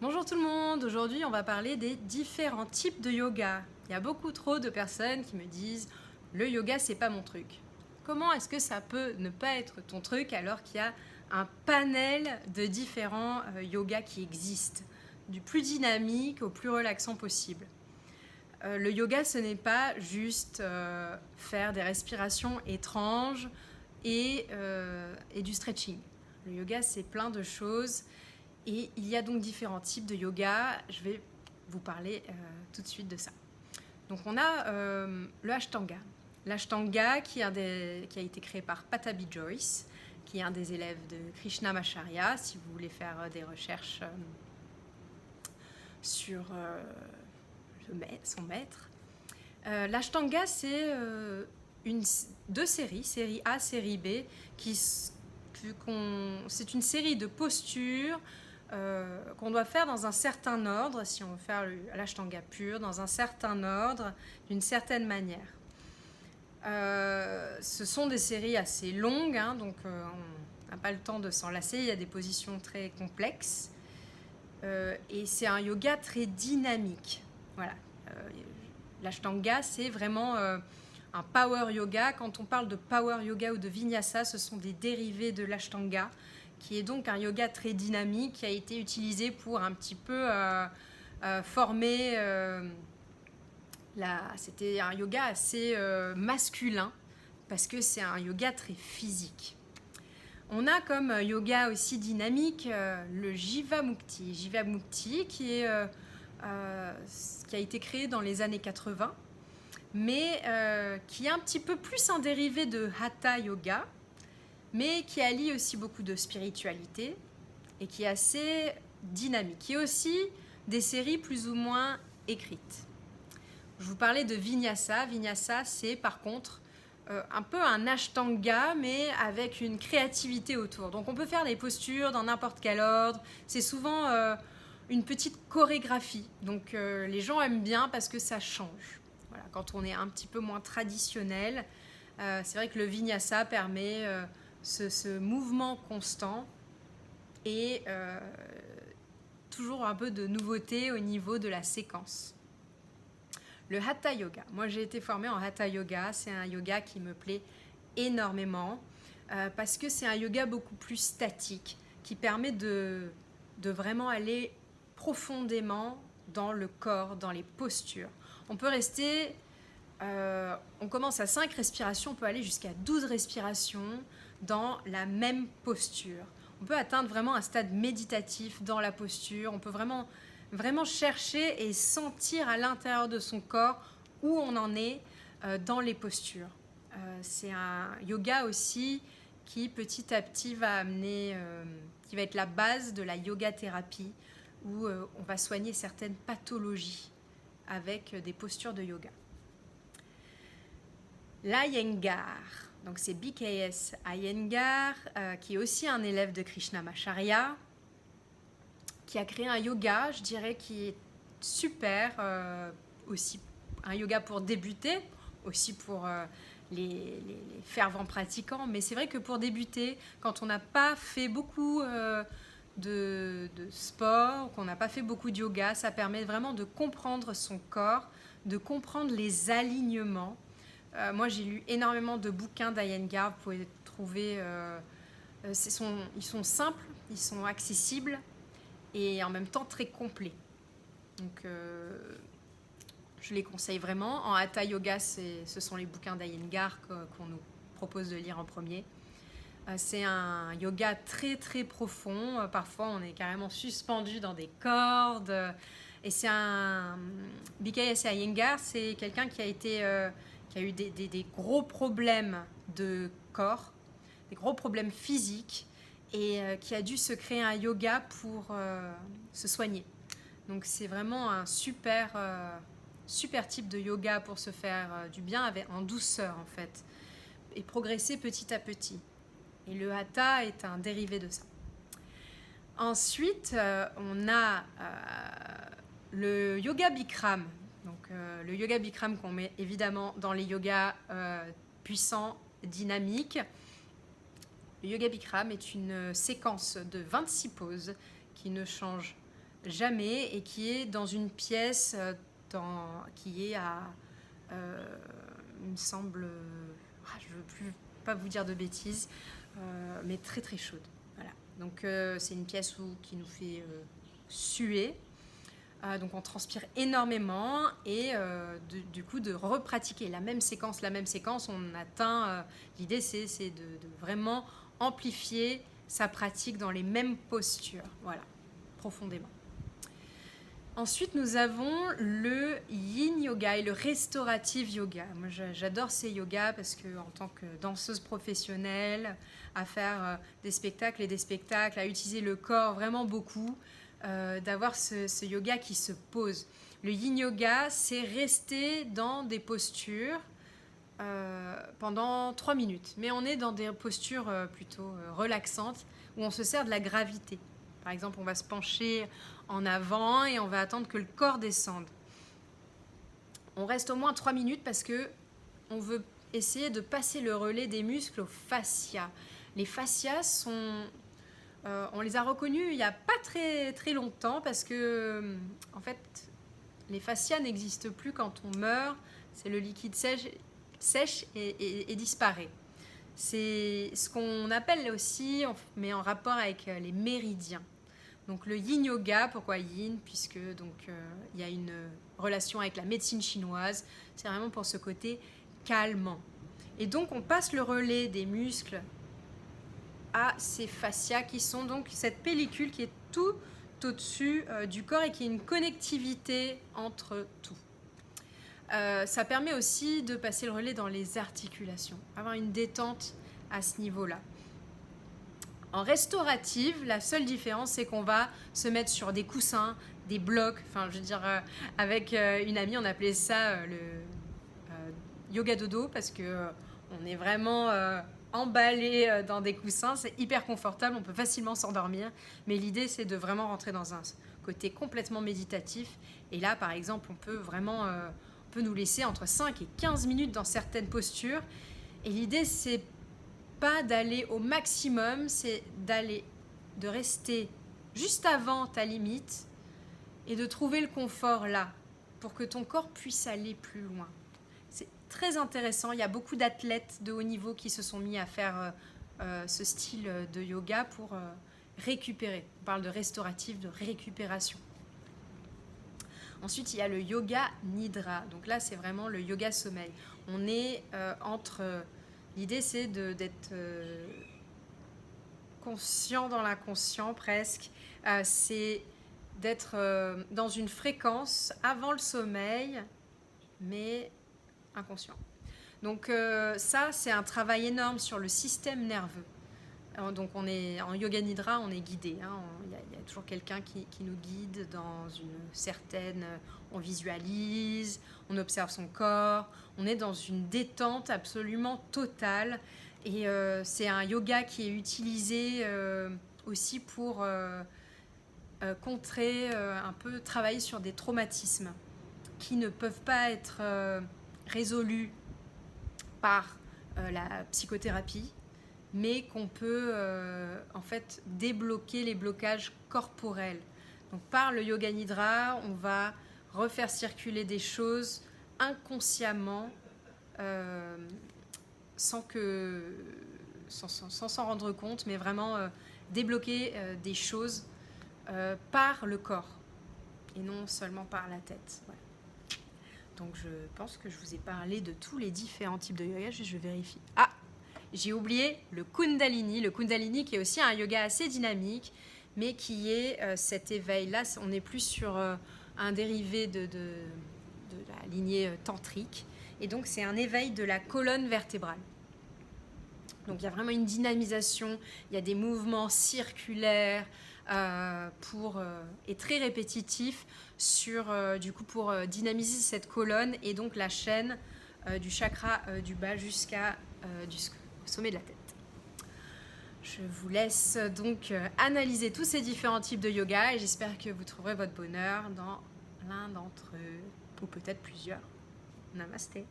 Bonjour tout le monde, aujourd'hui on va parler des différents types de yoga. Il y a beaucoup trop de personnes qui me disent le yoga c'est pas mon truc. Comment est-ce que ça peut ne pas être ton truc alors qu'il y a un panel de différents yogas qui existent, du plus dynamique au plus relaxant possible. Le yoga ce n'est pas juste faire des respirations étranges et du stretching. Le yoga c'est plein de choses. Et il y a donc différents types de yoga. Je vais vous parler tout de suite de ça. Donc on a le Ashtanga. L'Ashtanga qui a été créé par Patabi Joyce, qui est un des élèves de Krishnamacharya, si vous voulez faire des recherches sur son maître. L'Ashtanga, c'est deux séries, série A, série B, c'est une série de postures qu'on doit faire dans un certain ordre, si on veut faire l'Ashtanga pur, dans un certain ordre, d'une certaine manière. Ce sont des séries assez longues, hein, donc on n'a pas le temps de s'en lasser, il y a des positions très complexes. Et c'est un yoga très dynamique. Voilà. L'Ashtanga, c'est vraiment un power yoga. Quand on parle de power yoga ou de vinyasa, ce sont des dérivés de l'Ashtanga, qui est donc un yoga très dynamique, qui a été utilisé pour un petit peu former... C'était un yoga assez masculin, parce que c'est un yoga très physique. On a comme yoga aussi dynamique le Jivamukti. Jivamukti qui a été créé dans les années 80, mais qui est un petit peu plus un dérivé de Hatha Yoga, mais qui allie aussi beaucoup de spiritualité et qui est assez dynamique. Il y a aussi des séries plus ou moins écrites. Je vous parlais de Vinyasa. Vinyasa, c'est par contre un peu un Ashtanga, mais avec une créativité autour. Donc on peut faire des postures dans n'importe quel ordre. C'est souvent une petite chorégraphie. Donc les gens aiment bien parce que ça change. Voilà, quand on est un petit peu moins traditionnel, c'est vrai que le Vinyasa permet ce mouvement constant et toujours un peu de nouveauté au niveau de la séquence. Le Hatha Yoga. Moi, j'ai été formée en Hatha Yoga. C'est un yoga qui me plaît énormément parce que c'est un yoga beaucoup plus statique qui permet de vraiment aller profondément dans le corps, dans les postures. On peut rester... on commence à 5 respirations, on peut aller jusqu'à 12 respirations dans la même posture. On peut atteindre vraiment un stade méditatif dans la posture. On peut vraiment chercher et sentir à l'intérieur de son corps où on en est dans les postures. C'est un yoga aussi qui petit à petit va amener, qui va être la base de la yoga thérapie, où on va soigner certaines pathologies avec des postures de yoga. L'Iyengar, donc c'est BKS Iyengar, qui est aussi un élève de Krishnamacharya, qui a créé un yoga, je dirais, qui est super, aussi un yoga pour débuter, aussi pour les fervents pratiquants, mais c'est vrai que pour débuter, quand on n'a pas fait beaucoup de sport, qu'on n'a pas fait beaucoup de yoga, ça permet vraiment de comprendre son corps, de comprendre les alignements. Moi, j'ai lu énormément de bouquins d'Iyengar, vous pouvez trouver... ils sont simples, ils sont accessibles, et en même temps très complet. Donc je les conseille vraiment. En Hatha Yoga, ce sont les bouquins d'Iyengar qu'on nous propose de lire en premier. C'est un yoga très très profond. Parfois on est carrément suspendu dans des cordes. Et c'est un... BKS Iyengar, c'est quelqu'un qui a eu des gros problèmes de corps, des gros problèmes physiques, et qui a dû se créer un yoga pour se soigner. Donc c'est vraiment un super type de yoga pour se faire du bien en douceur en fait, et progresser petit à petit. Et le Hatha est un dérivé de ça. Ensuite, on a le yoga Bikram. Donc le yoga Bikram qu'on met évidemment dans les yogas puissants, dynamiques. Le yoga Bikram est une séquence de 26 poses qui ne change jamais et qui est dans une pièce qui est à, il me semble, je ne veux plus pas vous dire de bêtises, mais très très chaude. Voilà. Donc c'est une pièce qui nous fait suer. Donc on transpire énormément et du coup de repratiquer la même séquence, on atteint, l'idée c'est de vraiment amplifier sa pratique dans les mêmes postures, voilà, profondément. Ensuite, nous avons le yin yoga et le restorative yoga. Moi, j'adore ces yogas parce que, en tant que danseuse professionnelle, à faire des spectacles, à utiliser le corps vraiment beaucoup, d'avoir ce yoga qui se pose. Le yin yoga, c'est rester dans des postures pendant 3 minutes. Mais on est dans des postures plutôt relaxantes où on se sert de la gravité. Par exemple, on va se pencher en avant et on va attendre que le corps descende. On reste au moins 3 minutes parce que on veut essayer de passer le relais des muscles aux fascias. Les fascias sont... on les a reconnus il n'y a pas très, très longtemps parce que, en fait, les fascias n'existent plus quand on meurt. C'est le liquide sèche et disparaît. C'est ce qu'on appelle aussi, mais en rapport avec les méridiens. Donc le yin yoga, pourquoi yin? Puisque il y a une relation avec la médecine chinoise. C'est vraiment pour ce côté calmant. Et donc on passe le relais des muscles à ces fascias qui sont donc cette pellicule qui est tout au-dessus du corps et qui est une connectivité entre tout. Ça permet aussi de passer le relais dans les articulations, avoir une détente à ce niveau-là. En restaurative, la seule différence, c'est qu'on va se mettre sur des coussins, des blocs. Enfin, je veux dire, avec une amie, on appelait ça le yoga dodo parce que on est vraiment emballé dans des coussins. C'est hyper confortable, on peut facilement s'endormir. Mais l'idée, c'est de vraiment rentrer dans un côté complètement méditatif. Et là, par exemple, on peut vraiment on peut nous laisser entre 5 et 15 minutes dans certaines postures. Et l'idée, c'est pas d'aller au maximum, c'est de rester juste avant ta limite et de trouver le confort là pour que ton corps puisse aller plus loin. C'est très intéressant. Il y a beaucoup d'athlètes de haut niveau qui se sont mis à faire ce style de yoga pour récupérer. On parle de restauratif, de récupération. Ensuite, il y a le yoga nidra. Donc là, c'est vraiment le yoga sommeil. On est entre... L'idée, c'est d'être conscient dans l'inconscient presque. C'est d'être dans une fréquence avant le sommeil, mais inconscient. Donc ça, c'est un travail énorme sur le système nerveux. Donc on est en yoga nidra, on est guidé. Il y a toujours quelqu'un qui nous guide dans une certaine... On visualise, on observe son corps, on est dans une détente absolument totale. Et c'est un yoga qui est utilisé aussi pour contrer, un peu travailler sur des traumatismes qui ne peuvent pas être résolus par la psychothérapie, mais qu'on peut en fait débloquer les blocages corporels. Donc par le yoga nidra, on va refaire circuler des choses inconsciemment sans s'en rendre compte, mais vraiment débloquer des choses par le corps et non seulement par la tête. Voilà. Donc je pense que je vous ai parlé de tous les différents types de yoga, je vérifie. Ah, j'ai oublié le Kundalini. Le Kundalini qui est aussi un yoga assez dynamique, mais qui est cet éveil-là. On est plus sur un dérivé de la lignée tantrique. Et donc, c'est un éveil de la colonne vertébrale. Donc, il y a vraiment une dynamisation. Il y a des mouvements circulaires et très répétitifs pour dynamiser cette colonne et donc la chaîne du chakra du bas jusqu'à au sommet de la tête. Je vous laisse donc analyser tous ces différents types de yoga et j'espère que vous trouverez votre bonheur dans l'un d'entre eux, ou peut-être plusieurs. Namasté.